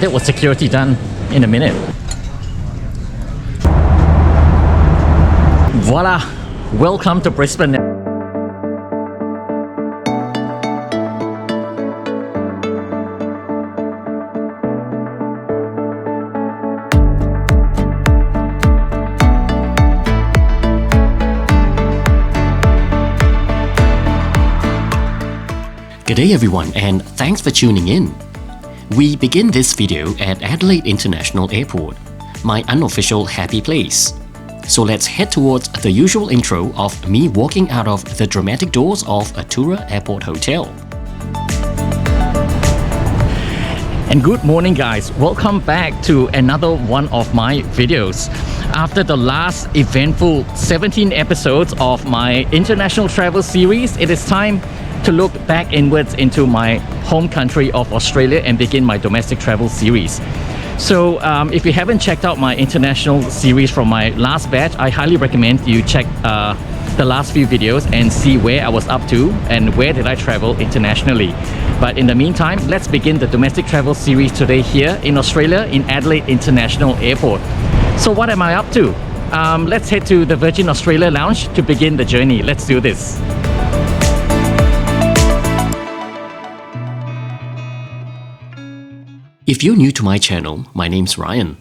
That was security done in a minute. Voila! Welcome to Brisbane. Good day everyone, and thanks for tuning in. We begin this video at Adelaide International Airport, my unofficial happy place. So let's head towards the usual intro of me walking out of the dramatic doors of Atura Airport Hotel. And good morning guys, welcome back to another one of my videos. After the last eventful 17 episodes of my international travel series, it is time to look back inwards into my home country of Australia and begin my domestic travel series. So if you haven't checked out my international series from my last batch, I highly recommend you check the last few videos and see where I was up to and where did I travel internationally. But in the meantime, let's begin the domestic travel series today here in Australia in Adelaide International Airport. So what am I up to? Let's head to the Virgin Australia Lounge to begin the journey. Let's do this. If you're new to my channel, my name's Ryan.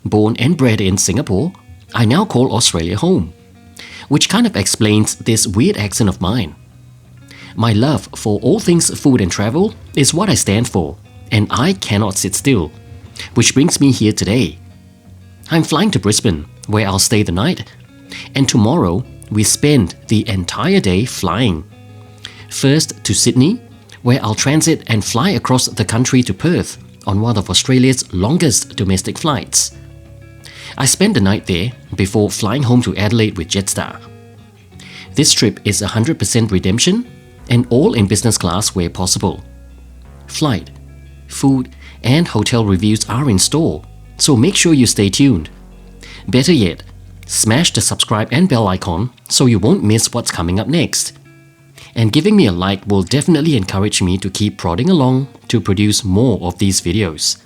Born and bred in Singapore, I now call Australia home, which kind of explains this weird accent of mine. My love for all things food and travel is what I stand for, and I cannot sit still, which brings me here today. I'm flying to Brisbane, where I'll stay the night, and tomorrow we spend the entire day flying. First to Sydney, where I'll transit and fly across the country to Perth on one of Australia's longest domestic flights. I spend the night there before flying home to Adelaide with Jetstar. This trip is 100% redemption and all in business class where possible. Flight, food, and hotel reviews are in store, so make sure you stay tuned. Better yet, smash the subscribe and bell icon so you won't miss what's coming up next. And giving me a like will definitely encourage me to keep prodding along to produce more of these videos.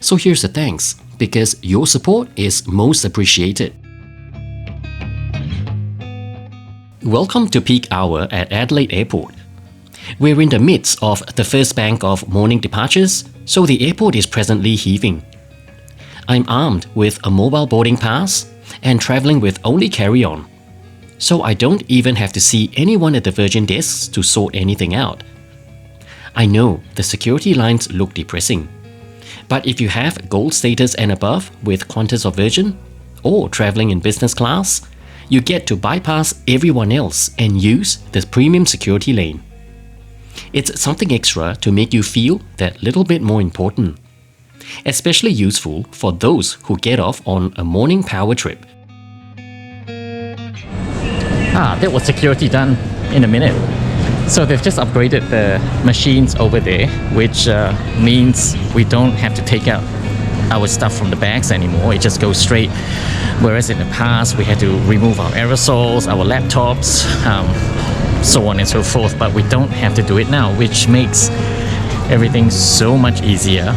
So here's the thanks, because your support is most appreciated. Welcome to peak hour at Adelaide Airport. We're in the midst of the first bank of morning departures, so the airport is presently heaving. I'm armed with a mobile boarding pass and travelling with only carry-on, so I don't even have to see anyone at the Virgin desks to sort anything out. I know the security lines look depressing, but if you have gold status and above with Qantas or Virgin, or travelling in business class, you get to bypass everyone else and use the premium security lane. It's something extra to make you feel that little bit more important, especially useful for those who get off on a morning power trip. That was security done in a minute. So they've just upgraded the machines over there, which means we don't have to take out our stuff from the bags anymore. It just goes straight. Whereas in the past, we had to remove our aerosols, our laptops, so on and so forth. But we don't have to do it now, which makes everything so much easier.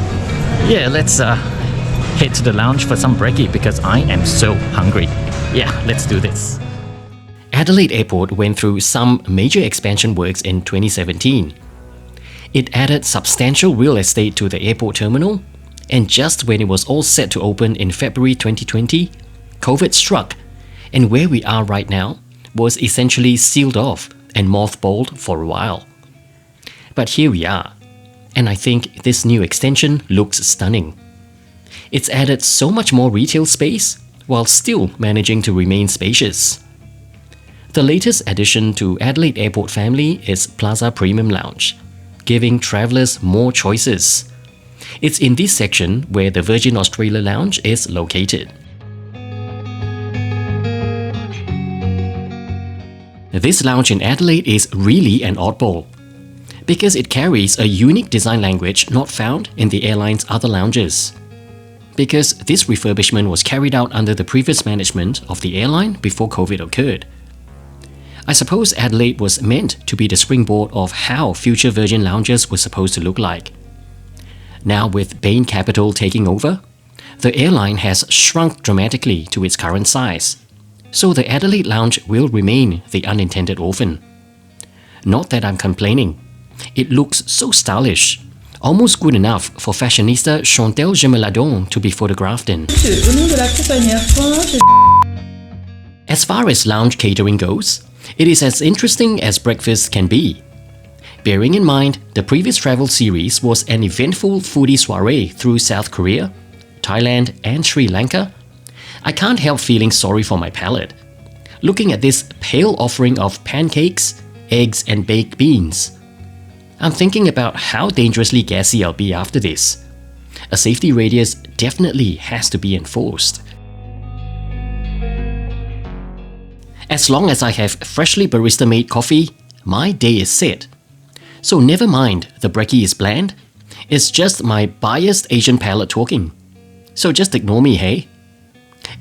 Yeah, let's head to the lounge for some brekkie because I am so hungry. Yeah, let's do this. Adelaide Airport went through some major expansion works in 2017. It added substantial real estate to the airport terminal, and just when it was all set to open in February 2020, COVID struck, and where we are right now was essentially sealed off and mothballed for a while. But here we are, and I think this new extension looks stunning. It's added so much more retail space while still managing to remain spacious. The latest addition to Adelaide Airport family is Plaza Premium Lounge, giving travellers more choices. It's in this section where the Virgin Australia Lounge is located. This lounge in Adelaide is really an oddball, because it carries a unique design language not found in the airline's other lounges. Because this refurbishment was carried out under the previous management of the airline before COVID occurred. I suppose Adelaide was meant to be the springboard of how future Virgin lounges were supposed to look like. Now with Bain Capital taking over, the airline has shrunk dramatically to its current size, so the Adelaide lounge will remain the unintended orphan. Not that I'm complaining. It looks so stylish, almost good enough for fashionista Chantal Gemeladon to be photographed in. As far as lounge catering goes, it is as interesting as breakfast can be. Bearing in mind, the previous travel series was an eventful foodie soiree through South Korea, Thailand and Sri Lanka, I can't help feeling sorry for my palate. Looking at this pale offering of pancakes, eggs and baked beans. I'm thinking about how dangerously gassy I'll be after this. A safety radius definitely has to be enforced. As long as I have freshly barista-made coffee, my day is set. So never mind the brekkie is bland, it's just my biased Asian palate talking. So just ignore me, hey?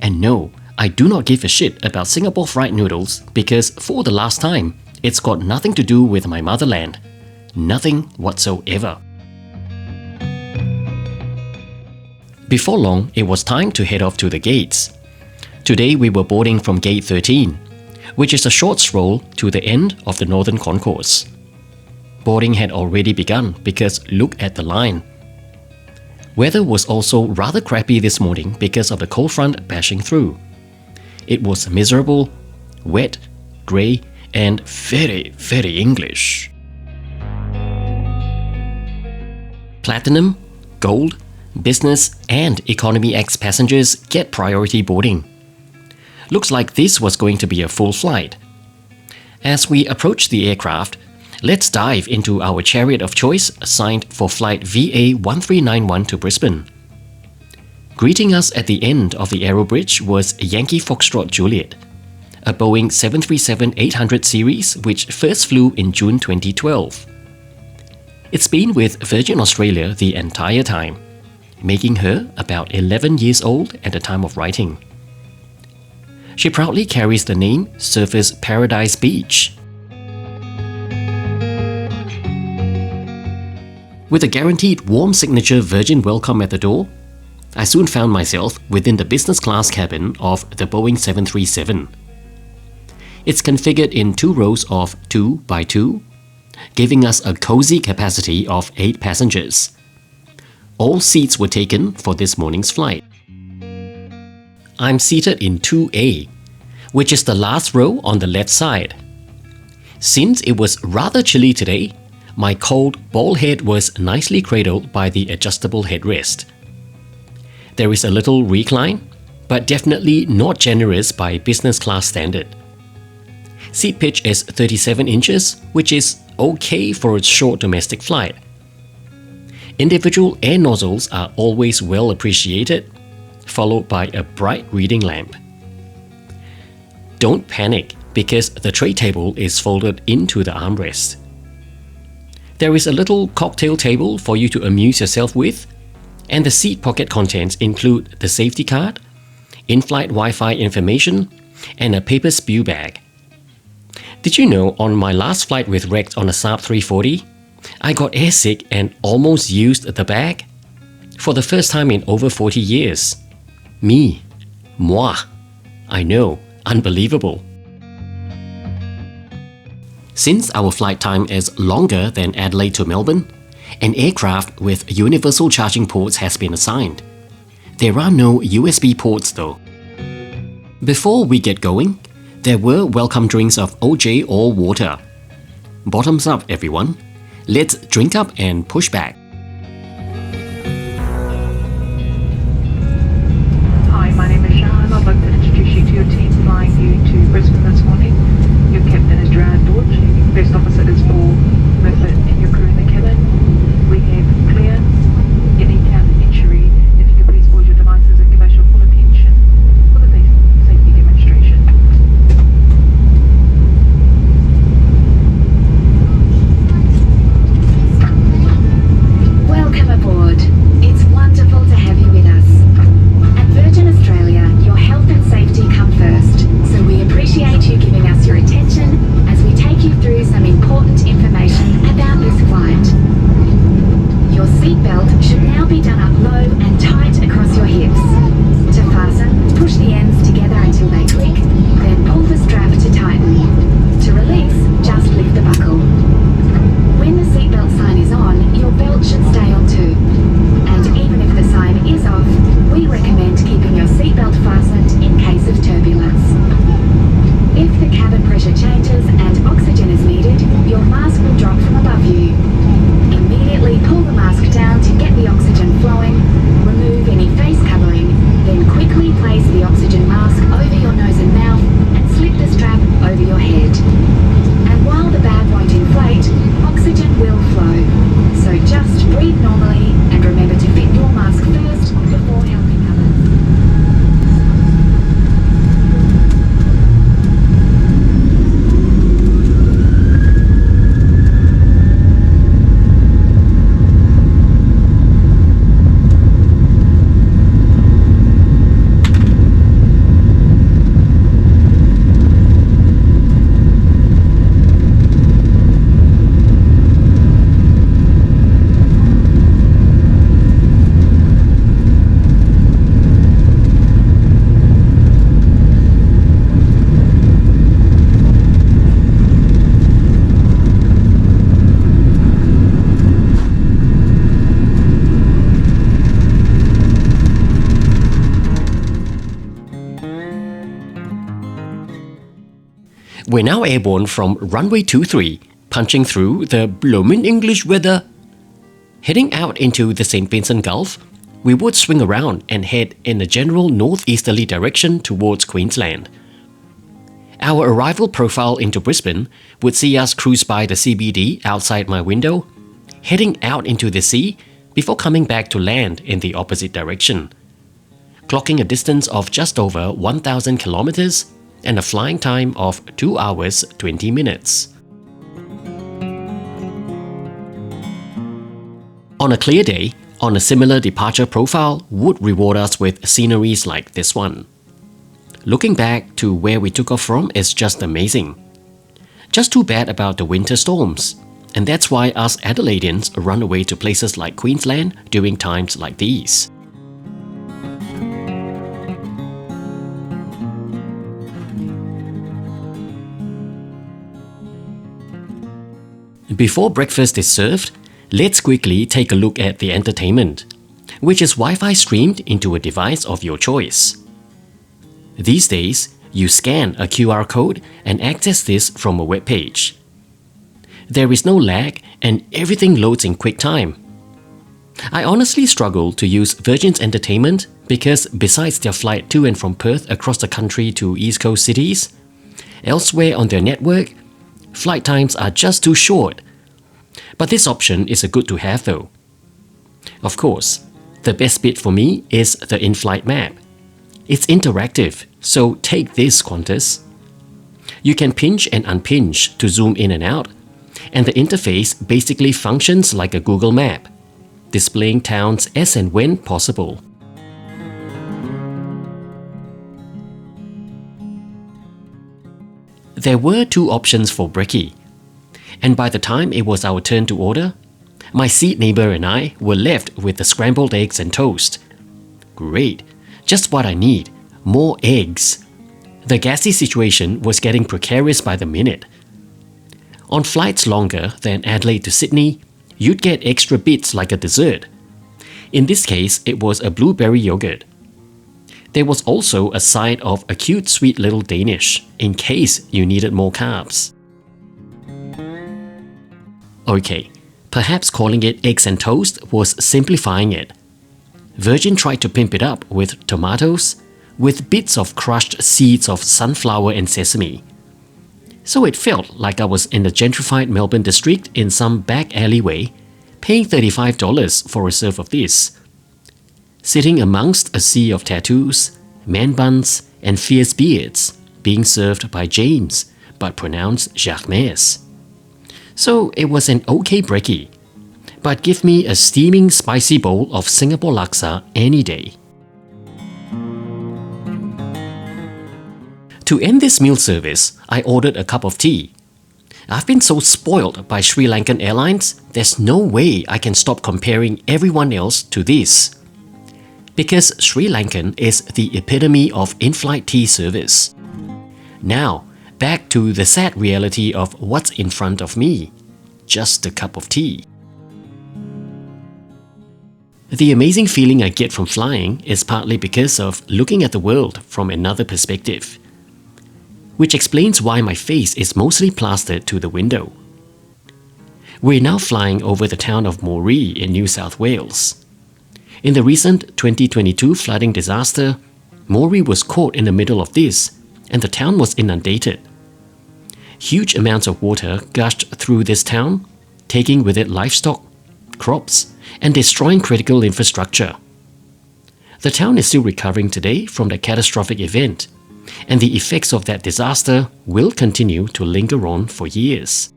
And no, I do not give a shit about Singapore fried noodles because for the last time, it's got nothing to do with my motherland. Nothing whatsoever. Before long, it was time to head off to the gates. Today we were boarding from gate 13, which is a short stroll to the end of the northern concourse. Boarding had already begun because look at the line. Weather was also rather crappy this morning because of the cold front bashing through. It was miserable, wet, grey, and very, very English. Platinum, Gold, Business, and Economy X passengers get priority boarding. Looks like this was going to be a full flight. As we approach the aircraft, let's dive into our chariot of choice assigned for flight VA1391 to Brisbane. Greeting us at the end of the Aero Bridge was Yankee Foxtrot Juliet, a Boeing 737-800 series which first flew in June 2012. It's been with Virgin Australia the entire time, making her about 11 years old at the time of writing. She proudly carries the name Surfers Paradise Beach. With a guaranteed warm signature Virgin welcome at the door, I soon found myself within the business class cabin of the Boeing 737. It's configured in 2 rows of 2 by 2, giving us a cozy capacity of 8 passengers. All seats were taken for this morning's flight. I'm seated in 2A, which is the last row on the left side. Since it was rather chilly today, my cold bald head was nicely cradled by the adjustable headrest. There is a little recline, but definitely not generous by business class standard. Seat pitch is 37 inches, which is okay for a short domestic flight. Individual air nozzles are always well appreciated, followed by a bright reading lamp. Don't panic because the tray table is folded into the armrest. There is a little cocktail table for you to amuse yourself with, and the seat pocket contents include the safety card, in-flight Wi-Fi information, and a paper spew bag. Did you know on my last flight with Rex on a Saab 340, I got airsick and almost used the bag? For the first time in over 40 years. Me. Moi. I know, unbelievable. Since our flight time is longer than Adelaide to Melbourne, an aircraft with universal charging ports has been assigned. There are no USB ports though. Before we get going, there were welcome drinks of OJ or water. Bottoms up, everyone. Let's drink up and push back. Hi, my name is Shahan. I'd like to introduce you to your team flying you to Brisbane this morning. Your captain is Gerard Dodge. First officer is Paul Murphy and your crew in the cabin. We have clear, any count entry. If you could please pause your devices and give us your full attention for the safety demonstration. be done up low and tight across your hips. To fasten, push the ends together until they click, then pull the strap to tighten. To release, just lift the buckle. When the seatbelt sign is on, your belt should stay on too. And even if the sign is off, we recommend keeping your seatbelt fastened in case of turbulence. If the cabin pressure changes and oxygen is needed, your mask will drop from above you. Immediately pull the mask down to get the oxygen flowing, remove any face covering, then quickly place the oxygen mask over your nose and mouth and slip the strap over your head. And while the bag won't inflate, oxygen will flow. So just breathe normally and remember to fit your mask first before helping others. We're now airborne from runway 23, punching through the blooming English weather. Heading out into the St. Vincent Gulf, we would swing around and head in a general northeasterly direction towards Queensland. Our arrival profile into Brisbane would see us cruise by the CBD outside my window, heading out into the sea before coming back to land in the opposite direction, clocking a distance of just over 1,000 kilometers and a flying time of 2 hours 20 minutes. On a clear day, on a similar departure profile would reward us with sceneries like this one. Looking back to where we took off from is just amazing. Just too bad about the winter storms, and that's why us Adelaideans run away to places like Queensland during times like these. Before breakfast is served, let's quickly take a look at the entertainment, which is Wi-Fi streamed into a device of your choice. These days, you scan a QR code and access this from a web page. There is no lag and everything loads in quick time. I honestly struggle to use Virgin's entertainment because besides their flight to and from Perth across the country to East Coast cities, elsewhere on their network, flight times are just too short. But this option is a good to have though. Of course, the best bit for me is the Inflight map. It's interactive, so take this, Qantas. You can pinch and unpinch to zoom in and out, and the interface basically functions like a Google map, displaying towns as and when possible. There were two options for brekkie, and by the time it was our turn to order, my seat neighbour and I were left with the scrambled eggs and toast. Great, just what I need, more eggs. The gassy situation was getting precarious by the minute. On flights longer than Adelaide to Sydney, you'd get extra bits like a dessert. In this case, it was a blueberry yogurt. There was also a side of a cute sweet little Danish, in case you needed more carbs. Okay, perhaps calling it eggs and toast was simplifying it. Virgin tried to pimp it up with tomatoes, with bits of crushed seeds of sunflower and sesame. So it felt like I was in the gentrified Melbourne district in some back alleyway, paying $35 for a serve of this. Sitting amongst a sea of tattoos, man buns, and fierce beards, being served by James, but pronounced Jacques. So it was an okay brekkie, but give me a steaming spicy bowl of Singapore laksa any day. To end this meal service, I ordered a cup of tea. I've been so spoiled by Sri Lankan Airlines, there's no way I can stop comparing everyone else to this. Because Sri Lankan is the epitome of in-flight tea service. Now, back to the sad reality of what's in front of me. Just a cup of tea. The amazing feeling I get from flying is partly because of looking at the world from another perspective. Which explains why my face is mostly plastered to the window. We're now flying over the town of Moree in New South Wales. In the recent 2022 flooding disaster, Moree was caught in the middle of this, and the town was inundated. Huge amounts of water gushed through this town, taking with it livestock, crops, and destroying critical infrastructure. The town is still recovering today from the catastrophic event, and the effects of that disaster will continue to linger on for years.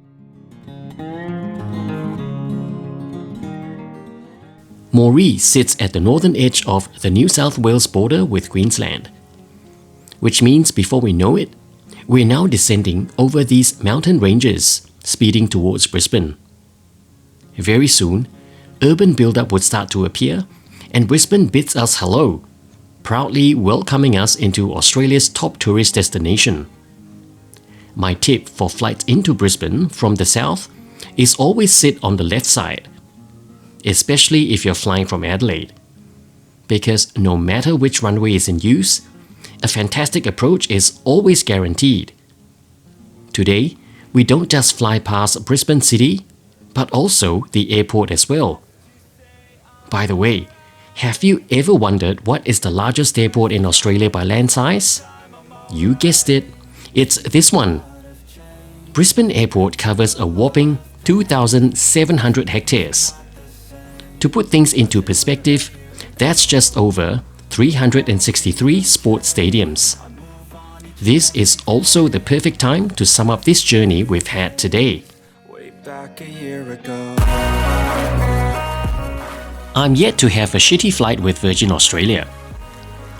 Moree sits at the northern edge of the New South Wales border with Queensland, which means before we know it, we're now descending over these mountain ranges, speeding towards Brisbane. Very soon, urban build-up would start to appear, and Brisbane bids us hello, proudly welcoming us into Australia's top tourist destination. My tip for flights into Brisbane from the south is always sit on the left side, especially if you're flying from Adelaide. Because no matter which runway is in use, a fantastic approach is always guaranteed. Today, we don't just fly past Brisbane City, but also the airport as well. By the way, have you ever wondered what is the largest airport in Australia by land size? You guessed it, it's this one. Brisbane Airport covers a whopping 2,700 hectares. To put things into perspective, that's just over 363 sports stadiums. This is also the perfect time to sum up this journey we've had today. Way back a year ago. I'm yet to have a shitty flight with Virgin Australia.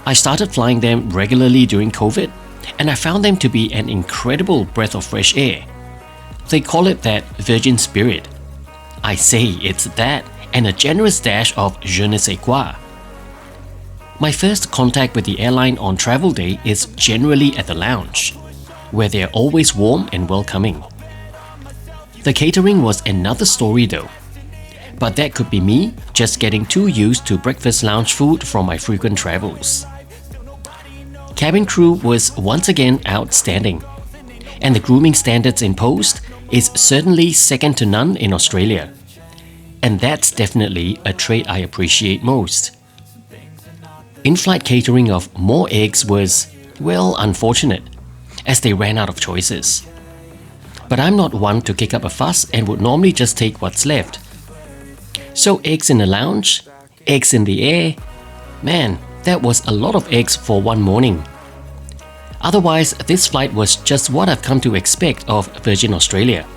I started flying them regularly during COVID, and I found them to be an incredible breath of fresh air. They call it that Virgin spirit. I say it's that and a generous dash of je ne sais quoi. My first contact with the airline on travel day is generally at the lounge, where they're always warm and welcoming. The catering was another story though. But that could be me just getting too used to breakfast lounge food from my frequent travels. Cabin crew was once again outstanding, and the grooming standards imposed is certainly second to none in Australia. And that's definitely a trait I appreciate most. In-flight catering of more eggs was, well, unfortunate, as they ran out of choices. But I'm not one to kick up a fuss and would normally just take what's left. So eggs in the lounge, eggs in the air, man, that was a lot of eggs for one morning. Otherwise, this flight was just what I've come to expect of Virgin Australia,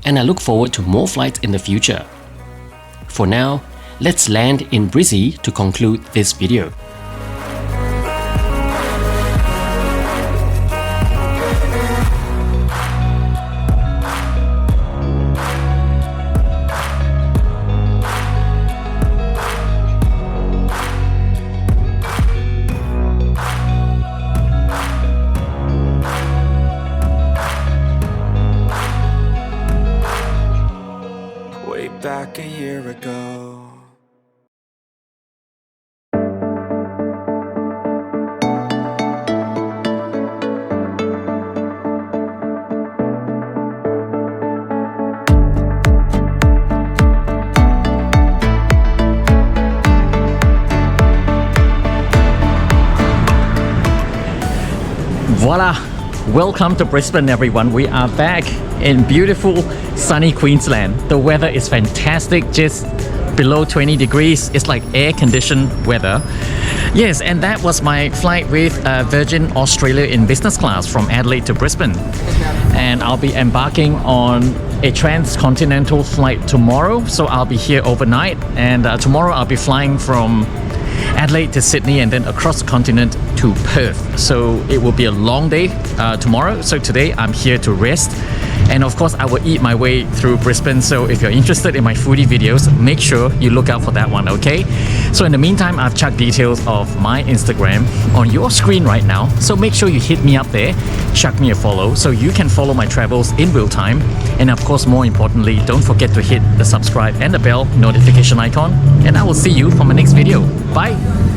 and I look forward to more flights in the future. For now, let's land in Brizzy to conclude this video. Way back a year ago. Voila! Welcome to Brisbane, everyone. We are back in beautiful sunny Queensland. The weather is fantastic, just below 20 degrees. It's like air-conditioned weather. Yes, and that was my flight with Virgin Australia in business class from Adelaide to Brisbane. And I'll be embarking on a transcontinental flight tomorrow, so I'll be here overnight. And tomorrow I'll be flying from Adelaide to Sydney and then across the continent to Perth. So it will be a long day tomorrow. So today I'm here to rest And of course, I will eat my way through Brisbane. So if you're interested in my foodie videos, make sure you look out for that one, okay? So in the meantime, I've chucked details of my Instagram on your screen right now. So make sure you hit me up there, chuck me a follow so you can follow my travels in real time. And of course, more importantly, don't forget to hit the subscribe and the bell notification icon. And I will see you for my next video. Bye!